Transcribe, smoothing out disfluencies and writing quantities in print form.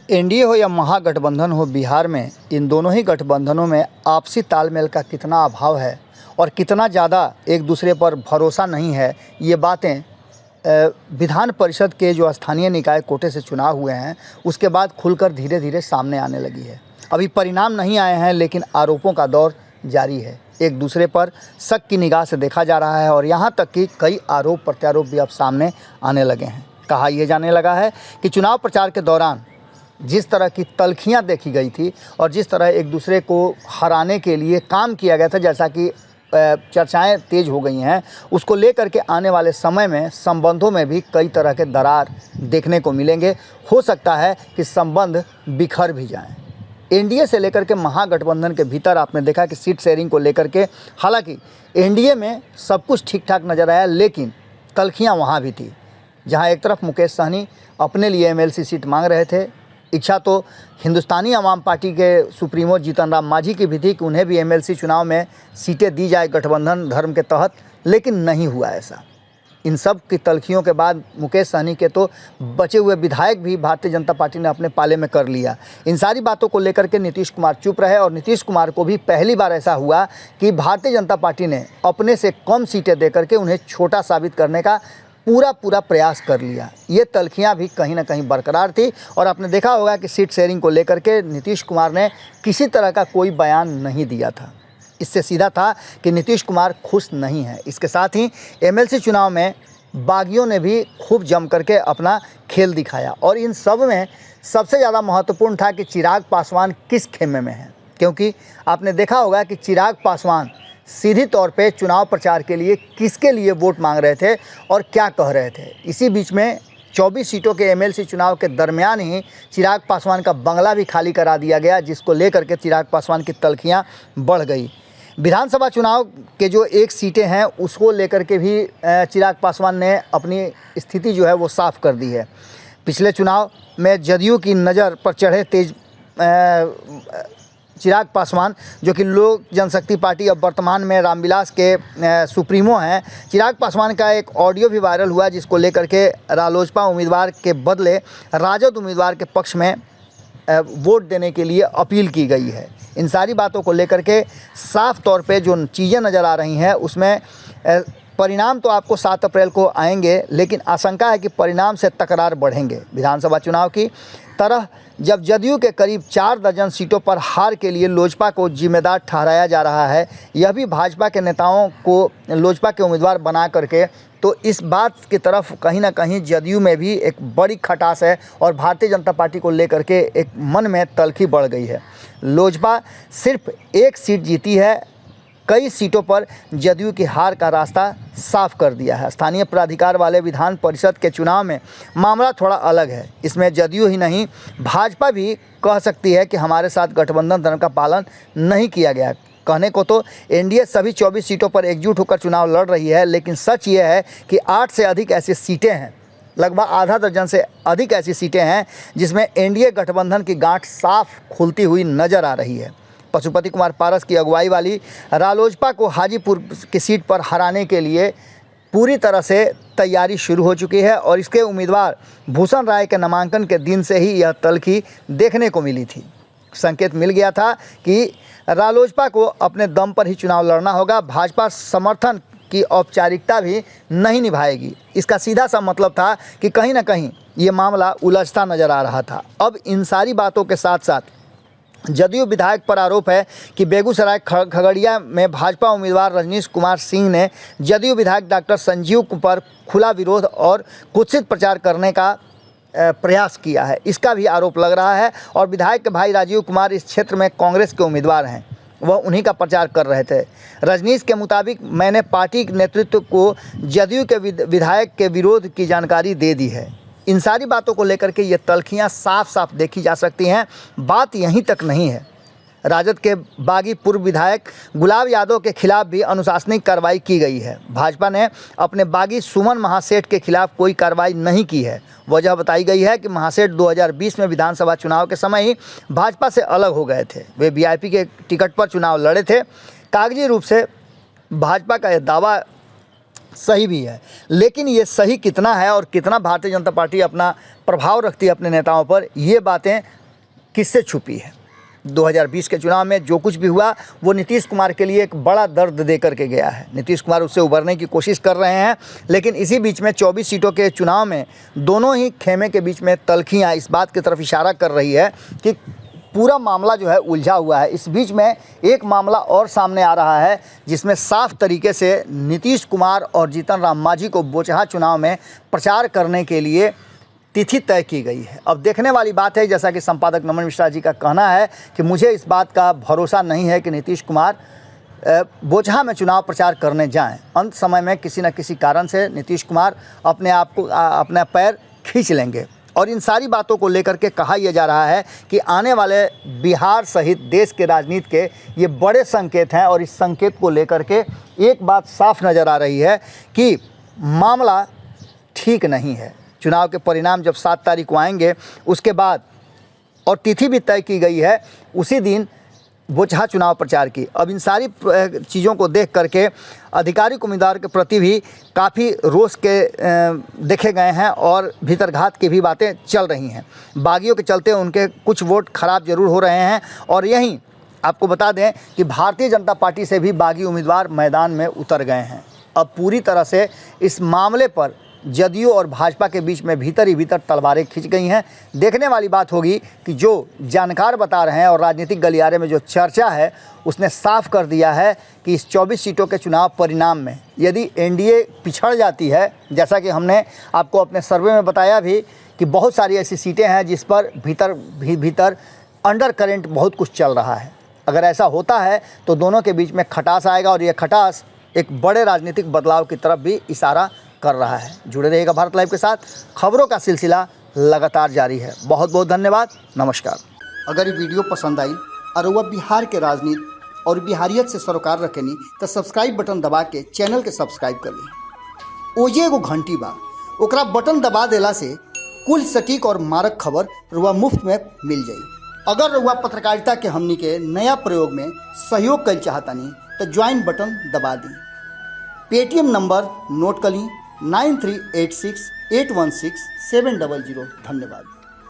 NDA हो या महागठबंधन हो, बिहार में इन दोनों ही गठबंधनों में आपसी तालमेल का कितना अभाव है और कितना ज़्यादा एक दूसरे पर भरोसा नहीं है, ये बातें विधान परिषद के जो स्थानीय निकाय कोटे से चुनाव हुए हैं उसके बाद खुलकर धीरे धीरे सामने आने लगी है। अभी परिणाम नहीं आए हैं लेकिन आरोपों का दौर जारी है। एक दूसरे पर शक की निगाह से देखा जा रहा है और यहाँ तक कि कई आरोप प्रत्यारोप भी अब सामने आने लगे हैं। कहा यह जाने लगा है कि चुनाव प्रचार के दौरान जिस तरह की तल्खियाँ देखी गई थी और जिस तरह एक दूसरे को हराने के लिए काम किया गया था, जैसा कि चर्चाएं तेज हो गई हैं, उसको लेकर के आने वाले समय में संबंधों में भी कई तरह के दरार देखने को मिलेंगे। हो सकता है कि संबंध बिखर भी जाएं। एनडीए से लेकर के महागठबंधन के भीतर आपने देखा कि सीट शेयरिंग को लेकर के, हालांकि एनडीए में सब कुछ ठीक ठाक नज़र आया लेकिन तल्खियाँ वहाँ भी थी। जहाँ एक तरफ मुकेश सहनी अपने लिए एमएलसी सीट मांग रहे थे, इच्छा तो हिंदुस्तानी आवाम पार्टी के सुप्रीमो जीतन राम मांझी की भी थी कि उन्हें भी एमएलसी चुनाव में सीटें दी जाए गठबंधन धर्म के तहत, लेकिन नहीं हुआ ऐसा। इन सब की तल्खियों के बाद मुकेश सहनी के तो बचे हुए विधायक भी भारतीय जनता पार्टी ने अपने पाले में कर लिया। इन सारी बातों को लेकर के नीतीश कुमार चुप रहे और नीतीश कुमार को भी पहली बार ऐसा हुआ कि भारतीय जनता पार्टी ने अपने से कम सीटें दे करके उन्हें छोटा साबित करने का पूरा प्रयास कर लिया। ये तल्खियाँ भी कहीं ना कहीं बरकरार थी और आपने देखा होगा कि सीट शेयरिंग को लेकर के नीतीश कुमार ने किसी तरह का कोई बयान नहीं दिया था। इससे सीधा था कि नीतीश कुमार खुश नहीं है। इसके साथ ही एमएलसी चुनाव में बागियों ने भी खूब जम करके अपना खेल दिखाया और इन सब में सबसे ज़्यादा महत्वपूर्ण था कि चिराग पासवान किस खेमे में है, क्योंकि आपने देखा होगा कि चिराग पासवान सीधी तौर पे चुनाव प्रचार के लिए किसके लिए वोट मांग रहे थे और क्या कह रहे थे। इसी बीच में 24 सीटों के एमएलसी चुनाव के दरमियान ही चिराग पासवान का बंगला भी खाली करा दिया गया, जिसको लेकर के चिराग पासवान की तल्खियाँ बढ़ गई। विधानसभा चुनाव के जो एक सीटें हैं उसको लेकर के भी चिराग पासवान ने अपनी स्थिति जो है वो साफ़ कर दी है। पिछले चुनाव में जदयू की नज़र पर चढ़े तेज चिराग पासवान, जो कि लोक जनशक्ति पार्टी अब वर्तमान में रामविलास के सुप्रीमो हैं, चिराग पासवान का एक ऑडियो भी वायरल हुआ जिसको लेकर के रालोसपा उम्मीदवार के बदले राजद उम्मीदवार के पक्ष में वोट देने के लिए अपील की गई है। इन सारी बातों को लेकर के साफ तौर पे जो चीज़ें नज़र आ रही हैं उसमें परिणाम तो आपको 7 अप्रैल को आएंगे, लेकिन आशंका है कि परिणाम से तकरार बढ़ेंगे। विधानसभा चुनाव की तरह जब जदयू के करीब 4 दर्जन सीटों पर हार के लिए लोजपा को जिम्मेदार ठहराया जा रहा है, यह भी भाजपा के नेताओं को लोजपा के उम्मीदवार बना करके, तो इस बात की तरफ कहीं ना कहीं जदयू में भी एक बड़ी खटास है और भारतीय जनता पार्टी को लेकर के एक मन में तल्खी बढ़ गई है। लोजपा सिर्फ 1 सीट जीती है, कई सीटों पर जदयू की हार का रास्ता साफ कर दिया है। स्थानीय प्राधिकार वाले विधान परिषद के चुनाव में मामला थोड़ा अलग है। इसमें जदयू ही नहीं, भाजपा भी कह सकती है कि हमारे साथ गठबंधन धर्म का पालन नहीं किया गया। कहने को तो एनडीए सभी 24 सीटों पर एकजुट होकर चुनाव लड़ रही है, लेकिन सच ये है कि 8 से अधिक ऐसी सीटें हैं, लगभग आधा दर्जन से अधिक ऐसी सीटें हैं जिसमें एनडीए गठबंधन की गांठ साफ खुलती हुई नज़र आ रही है। पशुपति कुमार पारस की अगुवाई वाली रालोजपा को हाजीपुर की सीट पर हराने के लिए पूरी तरह से तैयारी शुरू हो चुकी है और इसके उम्मीदवार भूषण राय के नामांकन के दिन से ही यह तल्खी देखने को मिली थी। संकेत मिल गया था कि रालोजपा को अपने दम पर ही चुनाव लड़ना होगा, भाजपा समर्थन की औपचारिकता भी नहीं निभाएगी। इसका सीधा सा मतलब था कि कहीं ना कहीं ये मामला उलझता नज़र आ रहा था। अब इन सारी बातों के साथ साथ जदयू विधायक पर आरोप है कि बेगूसराय खगड़िया में भाजपा उम्मीदवार रजनीश कुमार सिंह ने जदयू विधायक डॉक्टर संजीव पर खुला विरोध और कुत्सित प्रचार करने का प्रयास किया है, इसका भी आरोप लग रहा है। और विधायक के भाई राजीव कुमार इस क्षेत्र में कांग्रेस के उम्मीदवार हैं, वह उन्हीं का प्रचार कर रहे थे। रजनीश के मुताबिक मैंने पार्टी नेतृत्व को जदयू के विधायक के विरोध की जानकारी दे दी है। इन सारी बातों को लेकर के ये तल्खियाँ साफ साफ देखी जा सकती हैं। बात यहीं तक नहीं है, राजद के बागी पूर्व विधायक गुलाब यादव के खिलाफ भी अनुशासनिक कार्रवाई की गई है। भाजपा ने अपने बागी सुमन महासेठ के खिलाफ कोई कार्रवाई नहीं की है। वजह बताई गई है कि महासेठ 2020 में विधानसभा चुनाव के समय ही भाजपा से अलग हो गए थे। वे वीआईपी के टिकट पर चुनाव लड़े थे। कागजी रूप से भाजपा का यह दावा सही भी है, लेकिन ये सही कितना है और कितना भारतीय जनता पार्टी अपना प्रभाव रखती है अपने नेताओं पर, ये बातें किससे छुपी है। 2020 के चुनाव में जो कुछ भी हुआ वो नीतीश कुमार के लिए एक बड़ा दर्द दे करके गया है। नीतीश कुमार उससे उभरने की कोशिश कर रहे हैं, लेकिन इसी बीच में 24 सीटों के चुनाव में दोनों ही खेमे के बीच में तल्खियाँ इस बात की तरफ इशारा कर रही है कि पूरा मामला जो है उलझा हुआ है। इस बीच में एक मामला और सामने आ रहा है जिसमें साफ तरीके से नीतीश कुमार और जीतन राम मांझी को बोचहा चुनाव में प्रचार करने के लिए तिथि तय की गई है। अब देखने वाली बात है, जैसा कि संपादक नमन मिश्रा जी का कहना है कि मुझे इस बात का भरोसा नहीं है कि नीतीश कुमार बोचहा में चुनाव प्रचार करने जाएं। अंत समय में किसी न किसी कारण से नीतीश कुमार अपने आप को अपना पैर खींच लेंगे। और इन सारी बातों को लेकर के कहा यह जा रहा है कि आने वाले बिहार सहित देश के राजनीति के ये बड़े संकेत हैं, और इस संकेत को लेकर के एक बात साफ नज़र आ रही है कि मामला ठीक नहीं है। चुनाव के परिणाम जब 7 तारीख को आएंगे उसके बाद, और तिथि भी तय की गई है उसी दिन बोचहा चुनाव प्रचार की। अब इन सारी चीज़ों को देख करके आधिकारिक उम्मीदवार के प्रति भी काफ़ी रोष के देखे गए हैं और भीतरघात की भी बातें चल रही हैं। बागियों के चलते उनके कुछ वोट खराब जरूर हो रहे हैं, और यहीं आपको बता दें कि भारतीय जनता पार्टी से भी बागी उम्मीदवार मैदान में उतर गए हैं। अब पूरी तरह से इस मामले पर जदयू और भाजपा के बीच में भीतर ही भीतर तलवारें खिंच गई हैं। देखने वाली बात होगी कि जो जानकार बता रहे हैं और राजनीतिक गलियारे में जो चर्चा है उसने साफ कर दिया है कि इस 24 सीटों के चुनाव परिणाम में यदि एनडीए पिछड़ जाती है, जैसा कि हमने आपको अपने सर्वे में बताया भी कि बहुत सारी ऐसी सीटें हैं जिस पर भीतर अंडर करेंट बहुत कुछ चल रहा है। अगर ऐसा होता है तो दोनों के बीच में खटास आएगा, और यह खटास एक बड़े राजनीतिक बदलाव की तरफ भी इशारा कर रहा है। जुड़े रहिएगा भारत लाइव के साथ, खबरों का सिलसिला लगातार जारी है। बहुत बहुत धन्यवाद, नमस्कार। अगर ये वीडियो पसंद आई और वह बिहार के राजनीति और बिहारियत से सरोकार रखेनी तो सब्सक्राइब बटन दबा के चैनल के सब्सक्राइब कर ली। ओजे एगो घंटी बा, ओकरा बटन दबा देला से कुल सटीक और मारक खबर रुआ मुफ्त में मिल जाई। अगर रुआ पत्रकारिता के हमनी के नया प्रयोग में सहयोग कर चाहतानी तो ज्वाइन बटन दबा दी। पेटीएम नंबर नोट कर ली 9386816700। धन्यवाद।